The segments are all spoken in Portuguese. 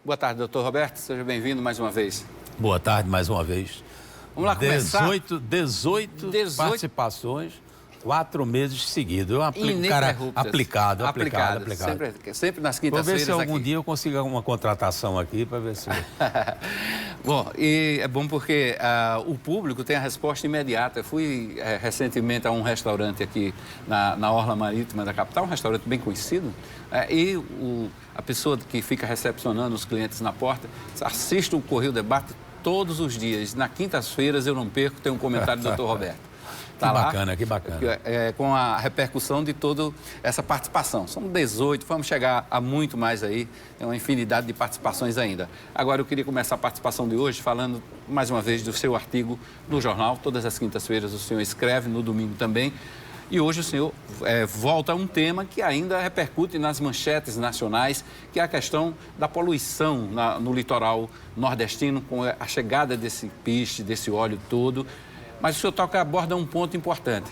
Boa tarde, doutor Roberto. Seja bem-vindo mais uma vez. Boa tarde, mais uma vez. Vamos lá começar? 18 participações, 4 meses seguidos. Eu cara aplicado. Sempre nas quintas-feiras. Vou ver se algum dia eu consigo uma contratação aqui para ver se... Bom, e é bom porque o público tem a resposta imediata. Eu fui recentemente a um restaurante aqui na Orla Marítima da capital, um restaurante bem conhecido, e a pessoa que fica recepcionando os clientes na porta assiste o Correio Debate todos os dias. Na quintas-feiras eu não perco, tem um comentário do Dr. Roberto. Tá que bacana. Com a repercussão de toda essa participação. São 18, vamos chegar a muito mais aí, tem uma infinidade de participações ainda. Agora eu queria começar a participação de hoje falando mais uma vez do seu artigo no jornal. Todas as quintas-feiras o senhor escreve, no domingo também. E hoje o senhor volta a um tema que ainda repercute nas manchetes nacionais, que é a questão da poluição no litoral nordestino, com a chegada desse piche, desse óleo todo. Mas o senhor aborda um ponto importante.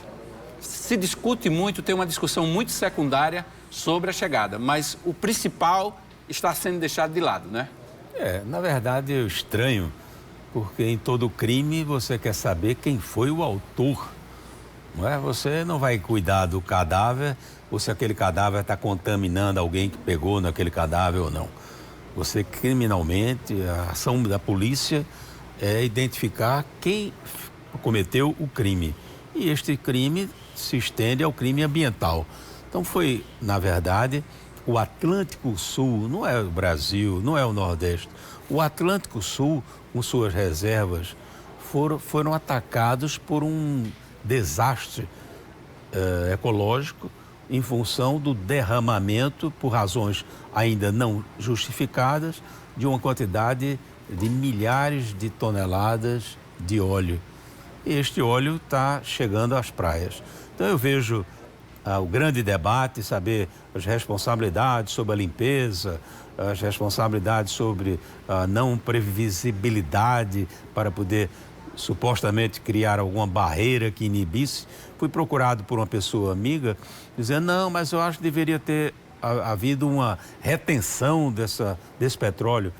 Se discute muito, tem uma discussão muito secundária sobre a chegada, mas o principal está sendo deixado de lado, né? Na verdade, eu estranho, porque em todo crime você quer saber quem foi o autor. Não é? Você não vai cuidar do cadáver ou se aquele cadáver está contaminando alguém que pegou naquele cadáver ou não. Você criminalmente, a ação da polícia é identificar quem cometeu o crime. E este crime se estende ao crime ambiental. Então foi, na verdade, o Atlântico Sul, não é o Brasil, não é o Nordeste. O Atlântico Sul, com suas reservas, foram atacados por um desastre ecológico em função do derramamento, por razões ainda não justificadas, de uma quantidade de milhares de toneladas de óleo. Este óleo está chegando às praias. Então eu vejo o grande debate, saber as responsabilidades sobre a limpeza, as responsabilidades sobre a não previsibilidade para poder supostamente criar alguma barreira que inibisse. Fui procurado por uma pessoa amiga, dizendo, não, mas eu acho que deveria ter havido uma retenção desse petróleo.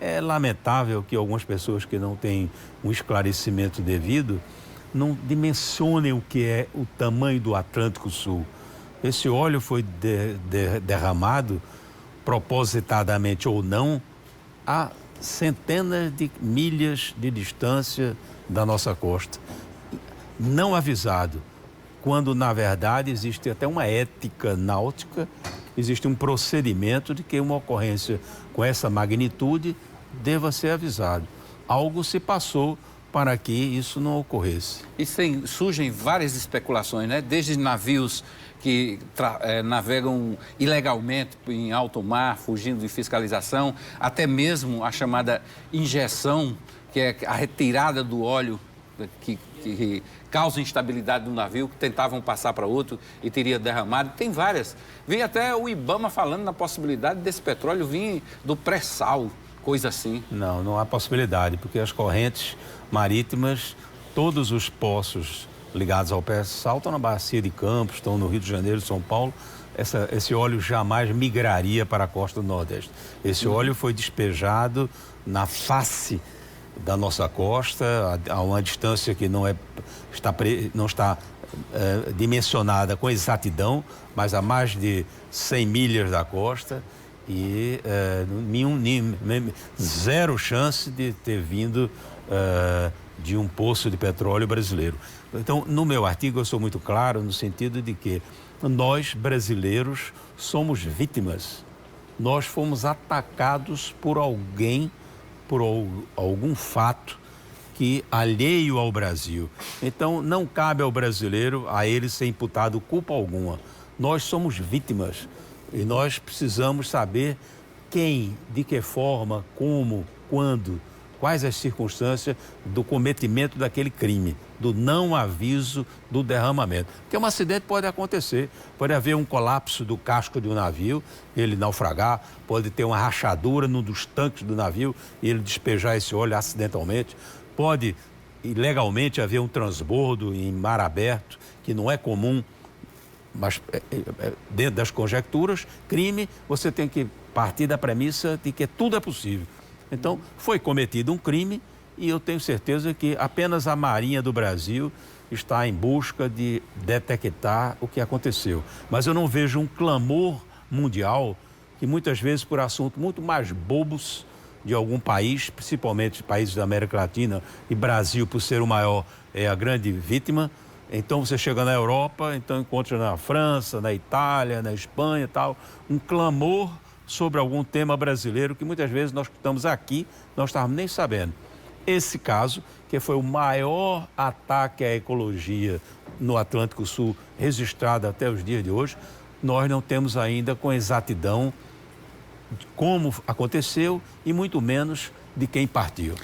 É lamentável que algumas pessoas que não têm um esclarecimento devido não dimensionem o que é o tamanho do Atlântico Sul. Esse óleo foi derramado, propositadamente ou não, a centenas de milhas de distância da nossa costa. Não avisado, quando na verdade existe até uma ética náutica, existe um procedimento de que uma ocorrência com essa magnitude deva ser avisado. Algo se passou para que isso não ocorresse. E surgem várias especulações, né? Desde navios que navegam ilegalmente em alto mar, fugindo de fiscalização, até mesmo a chamada injeção, que é a retirada do óleo que causa instabilidade do navio, que tentavam passar para outro e teria derramado. Tem várias. Vi até o IBAMA falando na possibilidade desse petróleo vir do pré-sal, coisa assim. Não há possibilidade, porque as correntes marítimas, todos os poços ligados ao pré-sal estão na Bacia de Campos, estão no Rio de Janeiro, São Paulo. Esse óleo jamais migraria para a costa do Nordeste. Esse óleo foi despejado na face da nossa costa, a uma distância que não está dimensionada com exatidão, mas a mais de 100 milhas da costa, e zero chance de ter vindo de um poço de petróleo brasileiro. Então, no meu artigo eu sou muito claro no sentido de que nós, brasileiros, somos vítimas. Nós fomos atacados por alguém, por algum fato que alheio ao Brasil. Então, não cabe ao brasileiro, a ele ser imputado culpa alguma. Nós somos vítimas e nós precisamos saber quem, de que forma, como, quando, quais as circunstâncias do cometimento daquele crime, do não aviso do derramamento. Porque um acidente pode acontecer, pode haver um colapso do casco de um navio, ele naufragar, pode ter uma rachadura num dos tanques do navio e ele despejar esse óleo acidentalmente, pode ilegalmente haver um transbordo em mar aberto, que não é comum mas dentro das conjecturas, crime, você tem que partir da premissa de que tudo é possível. Então, foi cometido um crime e eu tenho certeza que apenas a Marinha do Brasil está em busca de detectar o que aconteceu. Mas eu não vejo um clamor mundial que muitas vezes por assuntos muito mais bobos de algum país, principalmente países da América Latina, e Brasil, por ser o maior, é a grande vítima. Então você chega na Europa, então encontra na França, na Itália, na Espanha e tal, um clamor sobre algum tema brasileiro que muitas vezes nós que estamos aqui, nós estávamos nem sabendo. Esse caso, que foi o maior ataque à ecologia no Atlântico Sul registrado até os dias de hoje, nós não temos ainda com exatidão de como aconteceu e muito menos de quem partiu.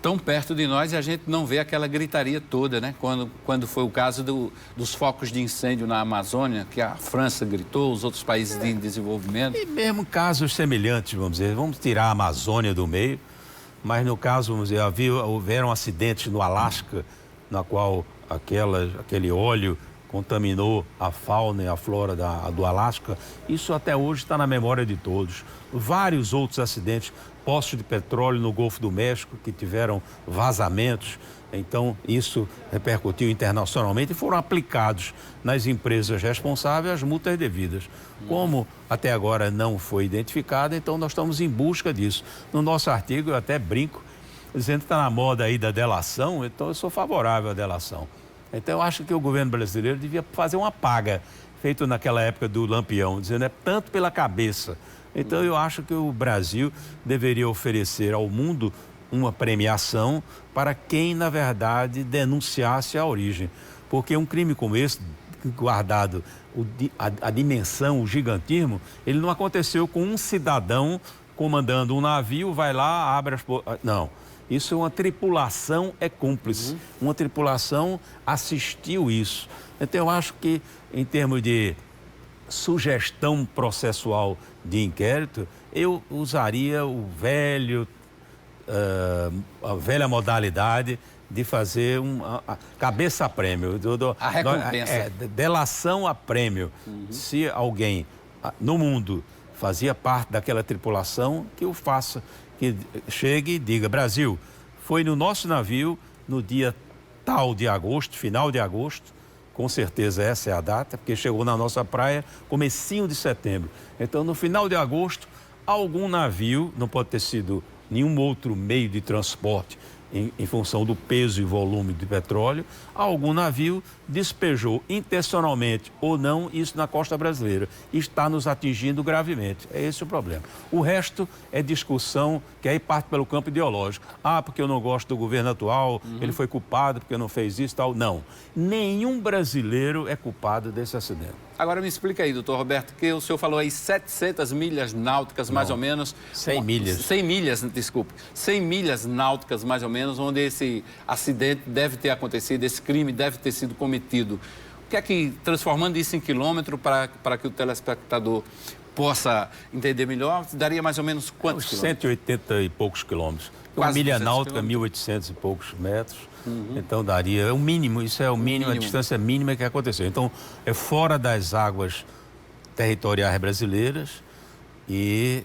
Tão perto de nós e a gente não vê aquela gritaria toda, né? Quando foi o caso dos focos de incêndio na Amazônia, que a França gritou, os outros países em desenvolvimento. E mesmo casos semelhantes, vamos dizer, vamos tirar a Amazônia do meio, mas no caso, vamos dizer, houveram acidentes no Alasca, na qual aquele óleo contaminou a fauna e a flora do Alasca. Isso até hoje está na memória de todos. Vários outros acidentes, poços de petróleo no Golfo do México que tiveram vazamentos. Então, isso repercutiu internacionalmente e foram aplicados nas empresas responsáveis as multas devidas. Como até agora não foi identificado, então nós estamos em busca disso. No nosso artigo, eu até brinco, dizendo que está na moda aí da delação, então eu sou favorável à delação. Então, eu acho que o governo brasileiro devia fazer uma paga, feito naquela época do Lampião, dizendo é tanto pela cabeça. Então, eu acho que o Brasil deveria oferecer ao mundo uma premiação para quem, na verdade, denunciasse a origem. Porque um crime como esse, guardado a dimensão, o gigantismo, ele não aconteceu com um cidadão comandando um navio, vai lá, abre as... Não. Isso é uma tripulação, é cúmplice. Uma tripulação assistiu isso. Então, eu acho que, em termos de sugestão processual de inquérito, eu usaria a velha modalidade de fazer a cabeça a prêmio. A recompensa. Delação a prêmio. Se alguém no mundo fazia parte daquela tripulação, que o faça. Que chegue e diga, Brasil, foi no nosso navio no dia tal de agosto, final de agosto, com certeza essa é a data, porque chegou na nossa praia comecinho de setembro. Então, no final de agosto, algum navio, não pode ter sido nenhum outro meio de transporte em função do peso e volume de petróleo, algum navio despejou intencionalmente ou não isso na costa brasileira e está nos atingindo gravemente. É esse o problema. O resto é discussão que aí parte pelo campo ideológico. Ah, porque eu não gosto do governo atual, ele foi culpado porque não fez isso e tal. Não. Nenhum brasileiro é culpado desse acidente. Agora me explica aí, doutor Roberto, que o senhor falou aí 700 milhas náuticas, mais ou menos. 100 milhas. 100 milhas, desculpe. 100 milhas náuticas, mais ou menos, onde esse acidente deve ter acontecido, esse crime deve ter sido cometido. O que é que, transformando isso em quilômetro, para que o telespectador possa entender melhor, daria mais ou menos quantos quilômetros? 180 e poucos quilômetros. Uma Quase milha 200 náutica, 1.800 e poucos metros. Então daria o mínimo, isso é o mínimo, a distância mínima que aconteceu. Então é fora das águas territoriais brasileiras e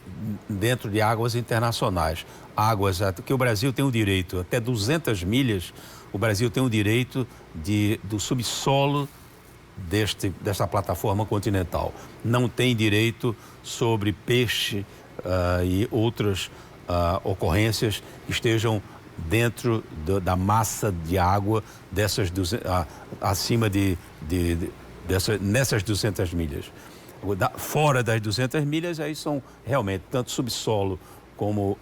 dentro de águas internacionais. Águas que o Brasil tem o direito, até 200 milhas, o Brasil tem o direito do subsolo desta plataforma continental. Não tem direito sobre peixe e outras ocorrências que estejam dentro da massa de água dessas acima nessas 200 milhas. Fora das 200 milhas, aí são realmente tanto subsolo como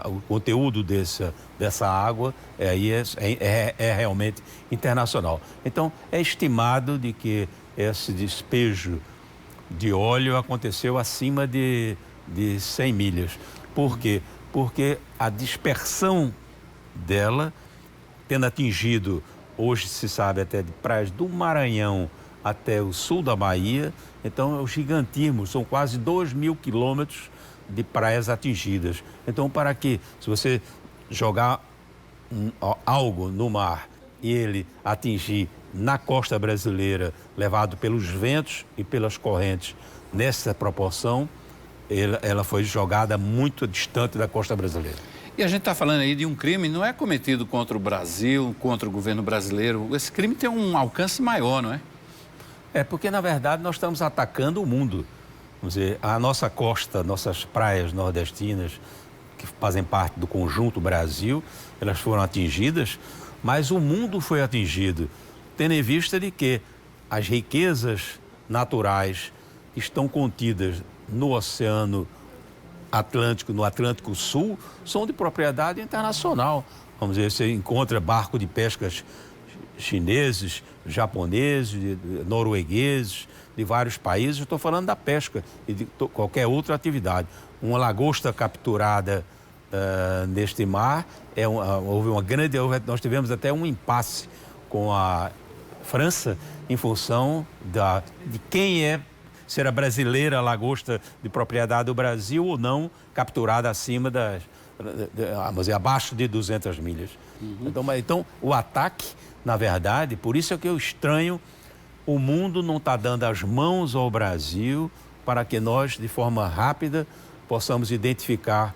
o conteúdo dessa água, aí é realmente internacional. Então, é estimado de que esse despejo de óleo aconteceu acima de 100 milhas. Por quê? Porque a dispersão dela, tendo atingido, hoje se sabe até de praias do Maranhão até o sul da Bahia, então é o gigantismo, são quase 2.000 quilômetros de praias atingidas. Então, para que, se você jogar algo no mar e ele atingir na costa brasileira, levado pelos ventos e pelas correntes nessa proporção, ela foi jogada muito distante da costa brasileira. E a gente está falando aí de um crime, não é cometido contra o Brasil, contra o governo brasileiro. Esse crime tem um alcance maior, não é? É porque, na verdade, nós estamos atacando o mundo. Vamos dizer, a nossa costa, nossas praias nordestinas, que fazem parte do conjunto Brasil, elas foram atingidas, mas o mundo foi atingido, tendo em vista de que as riquezas naturais estão contidas no Oceano Atlântico, no Atlântico Sul, são de propriedade internacional. Vamos dizer, você encontra barco de pescas chineses, japoneses, noruegueses, de vários países. Estou falando da pesca e de qualquer outra atividade. Uma lagosta capturada neste mar, nós tivemos até um impasse com a França em função de quem se era brasileira a lagosta de propriedade do Brasil ou não, capturada acima abaixo de 200 milhas. Então, o ataque, na verdade, por isso é que eu estranho, o mundo não está dando as mãos ao Brasil para que nós, de forma rápida, possamos identificar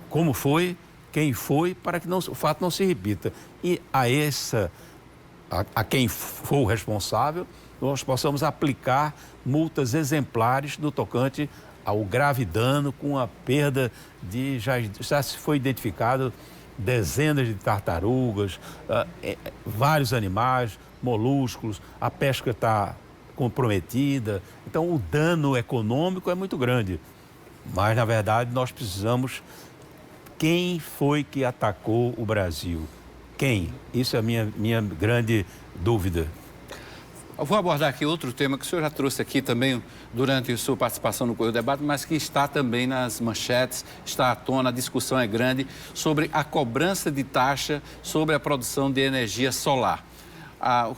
como foi, quem foi, para que o fato não se repita. E a quem for o responsável, nós possamos aplicar multas exemplares no tocante ao grave dano com a perda de... Já se foi identificado dezenas de tartarugas, vários animais, moluscos, a pesca está comprometida. Então, o dano econômico é muito grande. Mas, na verdade, nós precisamos... Quem foi que atacou o Brasil? Quem? Isso é a minha grande dúvida. Eu vou abordar aqui outro tema que o senhor já trouxe aqui também durante a sua participação no Correio do Debate, mas que está também nas manchetes, está à tona, a discussão é grande, sobre a cobrança de taxa sobre a produção de energia solar.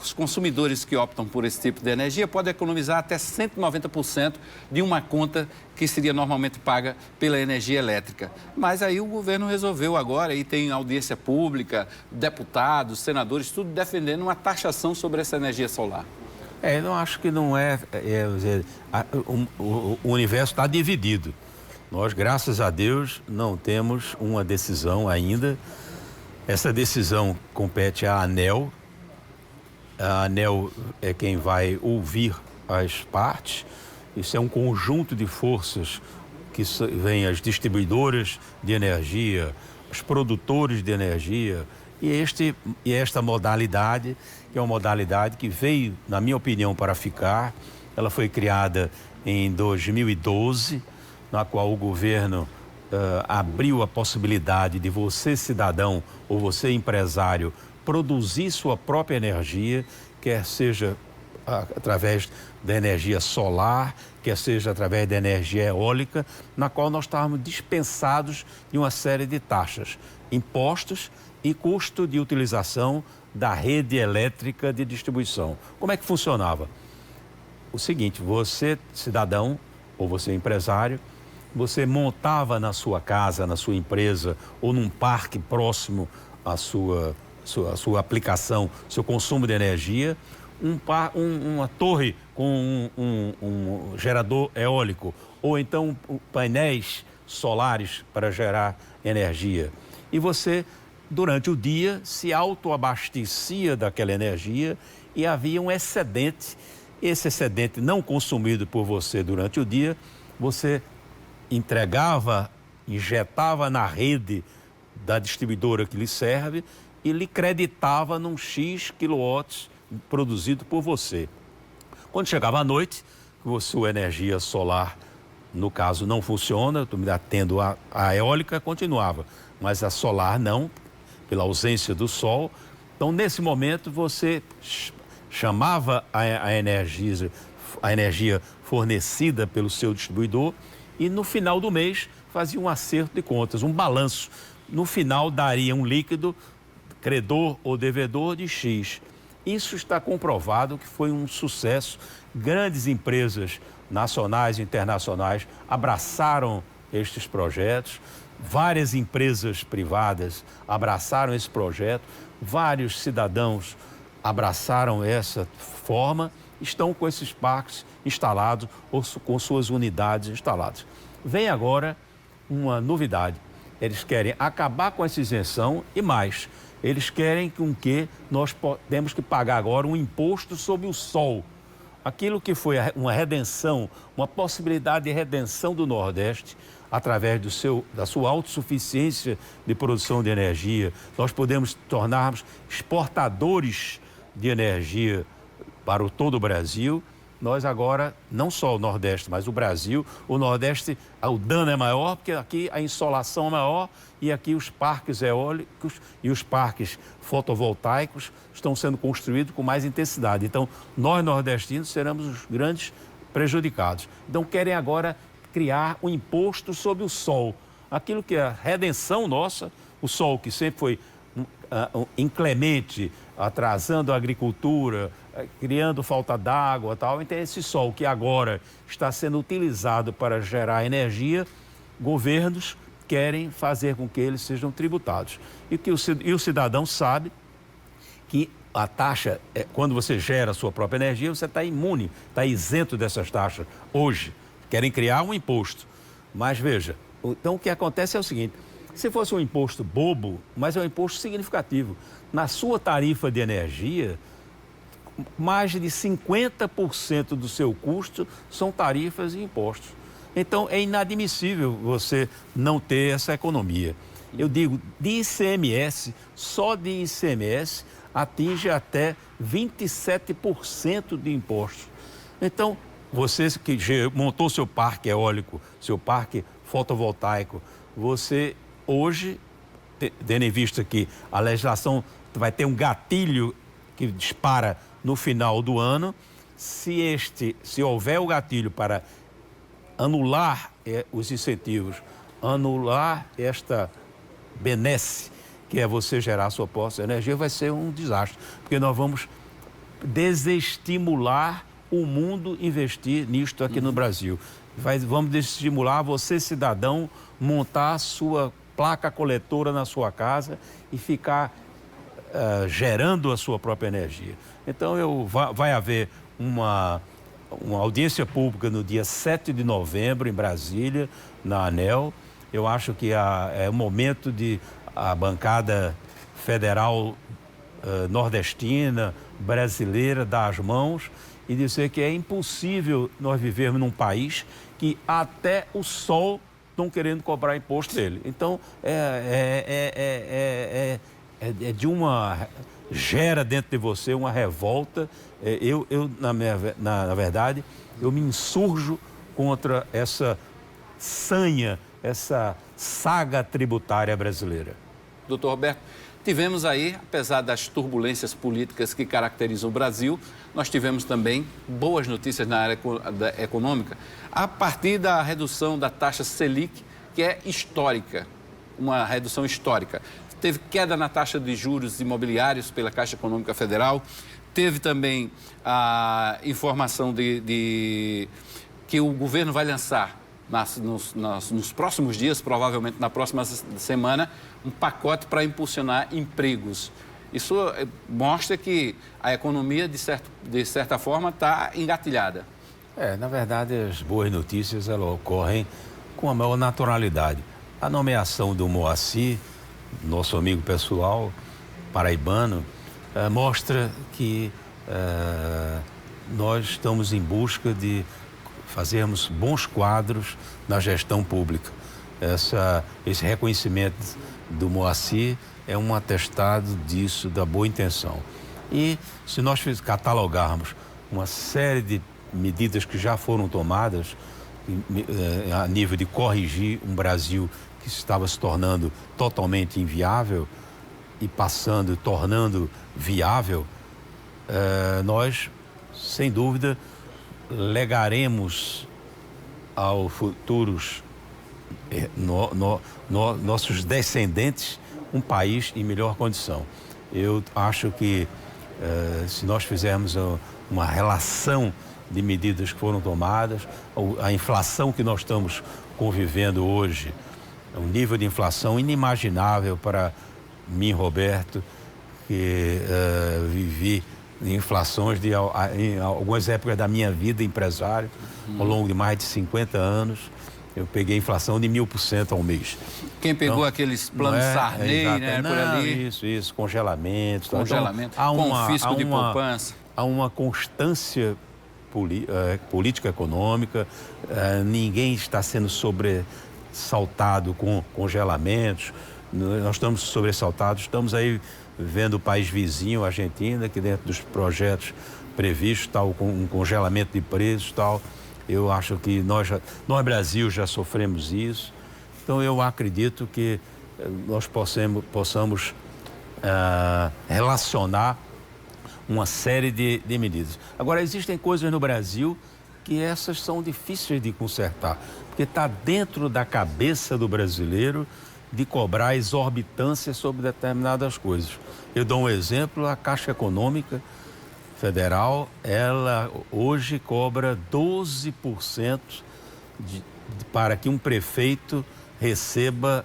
Os consumidores que optam por esse tipo de energia podem economizar até 190% de uma conta que seria normalmente paga pela energia elétrica. Mas aí o governo resolveu agora, e tem audiência pública, deputados, senadores, tudo defendendo uma taxação sobre essa energia solar. Eu não acho que não o universo está dividido. Nós, graças a Deus, não temos uma decisão ainda. Essa decisão compete à ANEEL. A ANEEL é quem vai ouvir as partes. Isso é um conjunto de forças que vem as distribuidoras de energia, os produtores de energia e esta modalidade, que é uma modalidade que veio, na minha opinião, para ficar. Ela foi criada em 2012, na qual o governo abriu a possibilidade de você, cidadão, ou você, empresário, produzir sua própria energia, quer seja através da energia solar, quer seja através da energia eólica, na qual nós estávamos dispensados de uma série de taxas, impostos e custo de utilização da rede elétrica de distribuição. Como é que funcionava? O seguinte, você, cidadão, ou você, empresário, você montava na sua casa, na sua empresa ou num parque próximo à sua aplicação, seu consumo de energia, uma torre com um gerador eólico ou então painéis solares para gerar energia. E você, durante o dia, se autoabastecia daquela energia e havia um excedente. Esse excedente não consumido por você durante o dia, você injetava na rede da distribuidora que lhe serve e lhe creditava num X quilowatts produzido por você. Quando chegava à noite, sua energia solar, no caso, não funciona, tendo a eólica, continuava, mas a solar não, pela ausência do sol. Então, nesse momento, você chamava a energia fornecida pelo seu distribuidor e, no final do mês, fazia um acerto de contas, um balanço. No final, daria um líquido, credor ou devedor, de X. Isso está comprovado que foi um sucesso. Grandes empresas nacionais e internacionais abraçaram estes projetos. Várias empresas privadas abraçaram esse projeto. Vários cidadãos abraçaram essa forma, estão com esses parques instalados ou com suas unidades instaladas. Vem agora uma novidade. Eles querem acabar com essa isenção e mais. Eles querem com que nós temos que pagar agora um imposto sobre o sol. Aquilo que foi uma redenção, uma possibilidade de redenção do Nordeste, através da sua autossuficiência de produção de energia, nós podemos tornarmos exportadores de energia para todo o Brasil. Nós agora, não só o Nordeste, mas o Brasil, o Nordeste, o dano é maior, porque aqui a insolação é maior e aqui os parques eólicos e os parques fotovoltaicos estão sendo construídos com mais intensidade. Então, nós nordestinos seremos os grandes prejudicados. Então, querem agora criar um imposto sobre o sol. Aquilo que é a redenção nossa, o sol que sempre foi inclemente, atrasando a agricultura, criando falta d'água e tal. Então, esse sol que agora está sendo utilizado para gerar energia, governos querem fazer com que eles sejam tributados. E o cidadão sabe que a taxa, quando você gera a sua própria energia, você está imune, está isento dessas taxas hoje. Querem criar um imposto. Mas veja, então o que acontece é o seguinte: se fosse um imposto bobo, mas é um imposto significativo, na sua tarifa de energia, mais de 50% do seu custo são tarifas e impostos. Então, é inadmissível você não ter essa economia. Eu digo, de ICMS, só de ICMS, atinge até 27% de impostos. Então, você que montou seu parque eólico, seu parque fotovoltaico, você hoje, tendo em vista que a legislação vai ter um gatilho que dispara no final do ano, se houver o gatilho para anular os incentivos, anular esta benesse, que é você gerar sua própria energia, vai ser um desastre, porque nós vamos desestimular o mundo investir nisto aqui no Brasil. Vamos desestimular você, cidadão, montar sua placa coletora na sua casa e ficar gerando a sua própria energia. Então, vai haver uma audiência pública no dia 7 de novembro, em Brasília, na ANEEL. Eu acho que é o momento de a bancada federal nordestina, brasileira, dar as mãos e dizer que é impossível nós vivermos num país que até o sol estão querendo cobrar imposto dele. Então, gera dentro de você uma revolta. Na verdade, eu me insurjo contra essa sanha, essa saga tributária brasileira. Doutor Roberto, tivemos aí, apesar das turbulências políticas que caracterizam o Brasil, nós tivemos também boas notícias na área econômica, a partir da redução da taxa Selic, que é histórica, uma redução histórica. Teve queda na taxa de juros imobiliários pela Caixa Econômica Federal, teve também a informação que o governo vai lançar nos próximos dias, provavelmente na próxima semana, um pacote para impulsionar empregos. Isso mostra que a economia, de certa forma, está engatilhada. Na verdade, as boas notícias elas ocorrem com a maior naturalidade. A nomeação do Moacir, nosso amigo pessoal, paraibano, mostra que nós estamos em busca de fazermos bons quadros na gestão pública. Esse reconhecimento do Moacir é um atestado disso, da boa intenção. E se nós catalogarmos uma série de medidas que já foram tomadas a nível de corrigir um Brasil que estava se tornando totalmente inviável e tornando viável, nós, sem dúvida, legaremos aos futuros nossos descendentes um país em melhor condição. Eu acho que se nós fizermos uma relação de medidas que foram tomadas, a inflação que nós estamos convivendo hoje, um nível de inflação inimaginável para mim, Roberto, que vivi inflações em algumas épocas da minha vida empresário, ao longo de mais de 50 anos. Eu peguei inflação de 1000% ao mês. Quem pegou então, aqueles planos Sarney, né, por ali? Isso, congelamento. Congelamento, então, confisco de poupança. Há uma constância política econômica, ninguém está sendo sobressaltado com congelamentos, nós estamos sobressaltados, estamos aí vendo o país vizinho, a Argentina, que dentro dos projetos previstos, tal, com um congelamento de preços, tal. Eu acho que nós Brasil já sofremos isso, então eu acredito que nós possamos relacionar uma série de medidas. Agora, existem coisas no Brasil que essas são difíceis de consertar, porque está dentro da cabeça do brasileiro de cobrar exorbitância sobre determinadas coisas. Eu dou um exemplo, a Caixa Econômica Federal, ela hoje cobra 12% para que um prefeito receba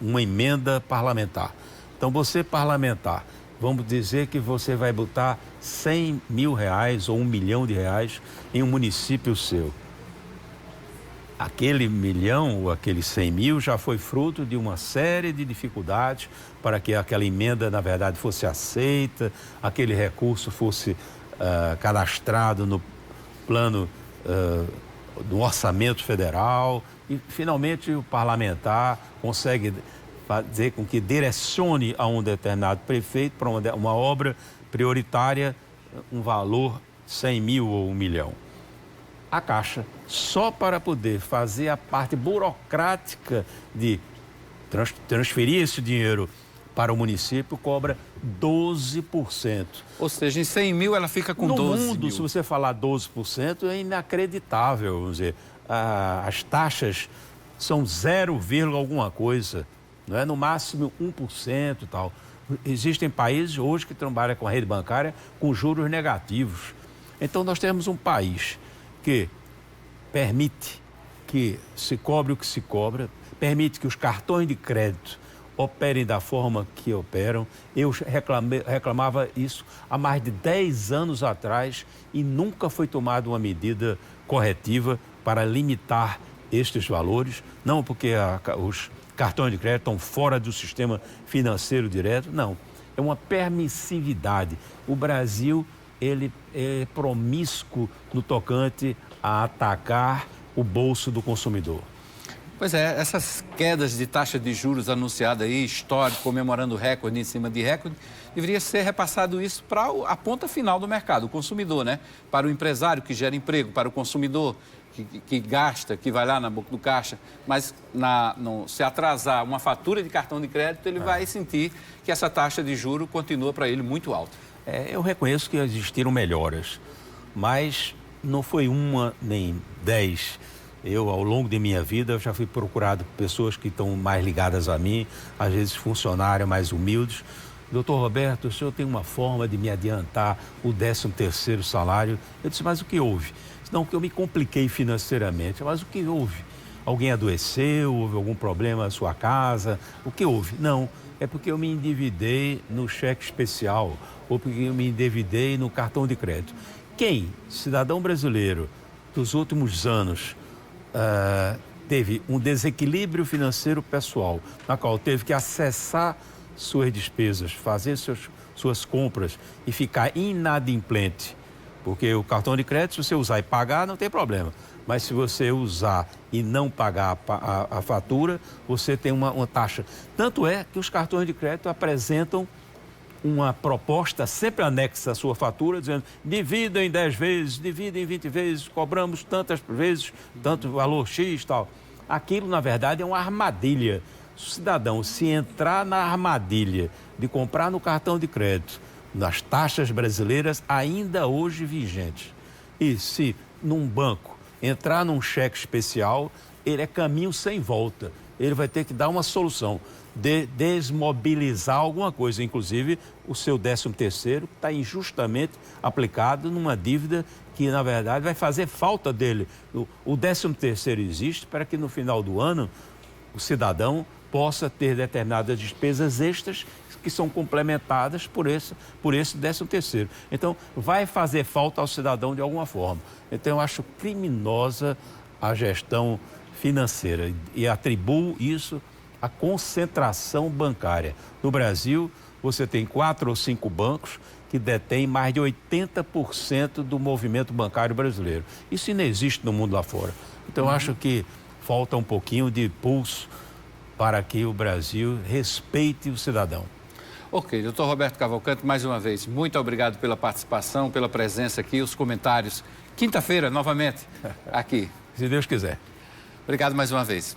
uma emenda parlamentar. Então, você parlamentar, vamos dizer que você vai botar 100 mil reais ou R$1 milhão em um município seu. Aquele milhão ou aqueles 100 mil já foi fruto de uma série de dificuldades para que aquela emenda, na verdade, fosse aceita, aquele recurso fosse cadastrado no plano do orçamento federal e, finalmente, o parlamentar consegue fazer com que direcione a um determinado prefeito para uma obra prioritária um valor 100 mil ou 1 milhão. A Caixa, só para poder fazer a parte burocrática de transferir esse dinheiro para o município, cobra 12%. Ou seja, em 100 mil ela fica com 12 mil. No mundo, se você falar 12%, é inacreditável. Vamos dizer, as taxas são 0, alguma coisa, não é? No máximo 1% e tal. Existem países hoje que trabalham com a rede bancária com juros negativos. Então, nós temos um país que permite que se cobre o que se cobra, permite que os cartões de crédito operem da forma que operam. Eu reclamava isso há mais de 10 anos atrás e nunca foi tomada uma medida corretiva para limitar estes valores, não porque os cartões de crédito estão fora do sistema financeiro direto, não. É uma permissividade. O Brasil, ele é promíscuo no tocante a atacar o bolso do consumidor. Pois é, essas quedas de taxa de juros anunciadas aí, histórico, comemorando recorde em cima de recorde, deveria ser repassado isso para a ponta final do mercado, o consumidor, né? Para o empresário que gera emprego, para o consumidor que gasta, que vai lá na boca do caixa, mas se atrasar uma fatura de cartão de crédito, ele vai sentir que essa taxa de juro continua para ele muito alta. Eu reconheço que existiram melhoras, mas não foi uma nem 10. Eu, ao longo de minha vida, já fui procurado por pessoas que estão mais ligadas a mim, às vezes funcionários mais humildes. Doutor Roberto, o senhor tem uma forma de me adiantar o 13º salário? Eu disse, mas o que houve? Não, que eu me compliquei financeiramente. Mas o que houve? Alguém adoeceu? Houve algum problema na sua casa? O que houve? Não, é porque eu me endividei no cheque especial ou porque eu me endividei no cartão de crédito. Quem, cidadão brasileiro, dos últimos anos, teve um desequilíbrio financeiro pessoal, na qual teve que acessar suas despesas, fazer suas compras e ficar inadimplente, porque o cartão de crédito, se você usar e pagar, não tem problema, mas se você usar e não pagar a fatura, você tem uma taxa. Tanto é que os cartões de crédito apresentam uma proposta sempre anexa à sua fatura, dizendo, divida em 10 vezes, divida em 20 vezes, cobramos tantas vezes, tanto valor X e tal. Aquilo, na verdade, é uma armadilha. O cidadão, se entrar na armadilha de comprar no cartão de crédito, nas taxas brasileiras ainda hoje vigentes, e se num banco entrar num cheque especial, ele é caminho sem volta. Ele vai ter que dar uma solução, desmobilizar alguma coisa, inclusive o seu 13º, que está injustamente aplicado numa dívida que, na verdade, vai fazer falta dele. O 13º existe para que no final do ano o cidadão possa ter determinadas despesas extras que são complementadas por esse 13º. Então, vai fazer falta ao cidadão de alguma forma. Então, eu acho criminosa a gestão financeira e atribuo isso à concentração bancária. No Brasil, você tem 4 ou 5 bancos que detêm mais de 80% do movimento bancário brasileiro. Isso não existe no mundo lá fora. Então, eu acho que falta um pouquinho de pulso para que o Brasil respeite o cidadão. Ok, doutor Roberto Cavalcante, mais uma vez, muito obrigado pela participação, pela presença aqui, os comentários. Quinta-feira, novamente, aqui. Se Deus quiser. Obrigado mais uma vez.